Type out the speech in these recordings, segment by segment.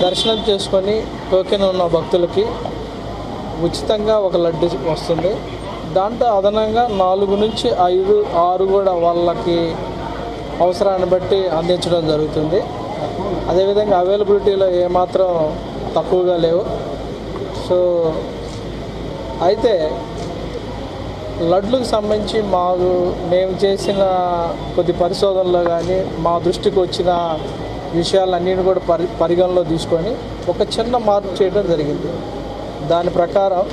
దర్శనం చేసుకొని టోకెన్ ఉన్న భక్తులకి ఉచితంగా ఒక లడ్డు వస్తుంది. దాంట్లో అదనంగా 4 నుంచి 5, 6 కూడా వాళ్ళకి అవసరాన్ని బట్టి అందించడం జరుగుతుంది. అదేవిధంగా అవైలబిలిటీలో ఏమాత్రం తక్కువగా లేవు. సో అయితే లడ్లకు సంబంధించి మేము చేసిన కొద్ది పరిశోధనలో కానీ మా దృష్టికి వచ్చిన విషయాలన్నింటినీ కూడా పరిగణలో తీసుకొని ఒక చిన్న మార్పు చేయడం జరిగింది. దాని ప్రకారం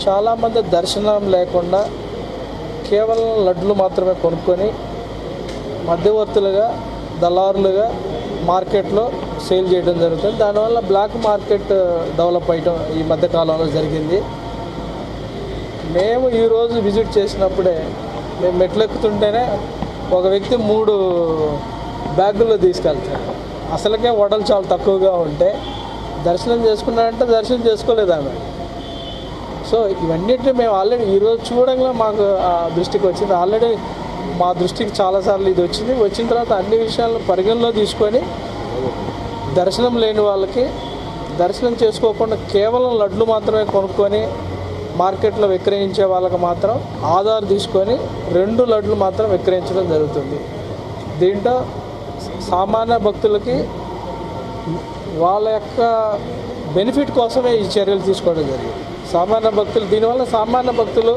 చాలామంది దర్శనం లేకుండా కేవలం లడ్లు మాత్రమే కొనుక్కొని మధ్యవర్తులుగా దళారులుగా మార్కెట్లో సేల్ చేయడం జరుగుతుంది. దానివల్ల బ్లాక్ మార్కెట్ డెవలప్ అయ్యడం ఈ మధ్యకాలంలో జరిగింది. మేము ఈరోజు విజిట్ చేసినప్పుడే మేము మెట్లెక్కుతుంటేనే ఒక వ్యక్తి 3 బ్యాగుల్లో తీసుకెళ్తాడు. అసలుకే వడలు చాలా తక్కువగా ఉంటే దర్శనం చేసుకున్నాడంటే దర్శనం చేసుకోలేదు ఆమె. సో ఇవన్నిటిని మేము ఆల్రెడీ ఈరోజు చూడంగా మాకు దృష్టికి వచ్చింది. ఆల్రెడీ మా దృష్టికి చాలాసార్లు ఇది వచ్చిన తర్వాత అన్ని విషయాలను పరిగణలో తీసుకొని దర్శనం లేని వాళ్ళకి దర్శనం చేసుకోకుండా కేవలం లడ్లు మాత్రమే కొనుక్కొని మార్కెట్లో విక్రయించే వాళ్ళకి మాత్రం ఆధార్ తీసుకొని 2 లడ్లు మాత్రం విక్రయించడం జరుగుతుంది. దీంట్లో సామాన్య భక్తులకి వాళ్ళ యొక్క బెనిఫిట్ కోసమే ఈ చర్యలు తీసుకోవడం జరిగింది. దీనివల్ల సామాన్య భక్తులు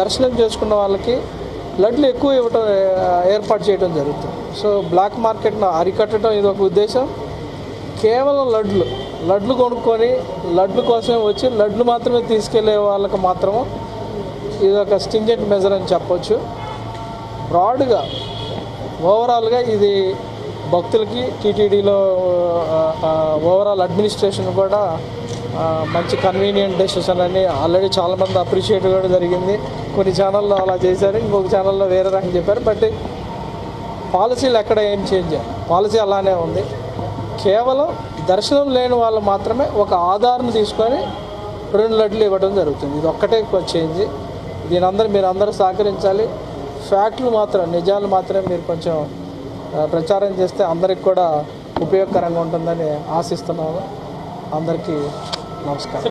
దర్శనం చేసుకున్న వాళ్ళకి లడ్లు ఎక్కువ ఇవ్వటం ఏర్పాటు చేయడం జరుగుతుంది. సో బ్లాక్ మార్కెట్ను అరికట్టడం ఇది ఒక ఉద్దేశం. కేవలం లడ్లు కొనుక్కొని లడ్లు కోసమే వచ్చి లడ్లు మాత్రమే తీసుకెళ్లే వాళ్ళకి మాత్రము ఇది ఒక స్టింజెంట్ మెజర్ అని చెప్పొచ్చు. బ్రాడ్గా ఓవరాల్గా ఇది భక్తులకి టీటీడీలో ఓవరాల్ అడ్మినిస్ట్రేషన్ కూడా మంచి కన్వీనియంట్ డెసిషన్ అని ఆల్రెడీ చాలామంది అప్రిషియేట్ కూడా జరిగింది. కొన్ని ఛానల్లో అలా చేశారు, ఇంకొక ఛానల్లో వేరే రకం చెప్పారు. బట్ పాలసీలు ఎక్కడ ఏం చేంజ్ అయ్యాయి, పాలసీ అలానే ఉంది. కేవలం దర్శనం లేని వాళ్ళు మాత్రమే ఒక ఆధార్ను తీసుకొని 2 లడ్లు ఇవ్వడం జరుగుతుంది. ఇది ఒక్కటే చేంజ్. మీరందరూ సహకరించాలి. ఫ్యాక్ట్లు మాత్రం నిజాలు మాత్రమే మీరు కొంచెం ప్రచారం చేస్తే అందరికి కూడా ఉపయోగకరంగా ఉంటుందని ఆశిస్తున్నాను. అందరికీ నమస్కారం.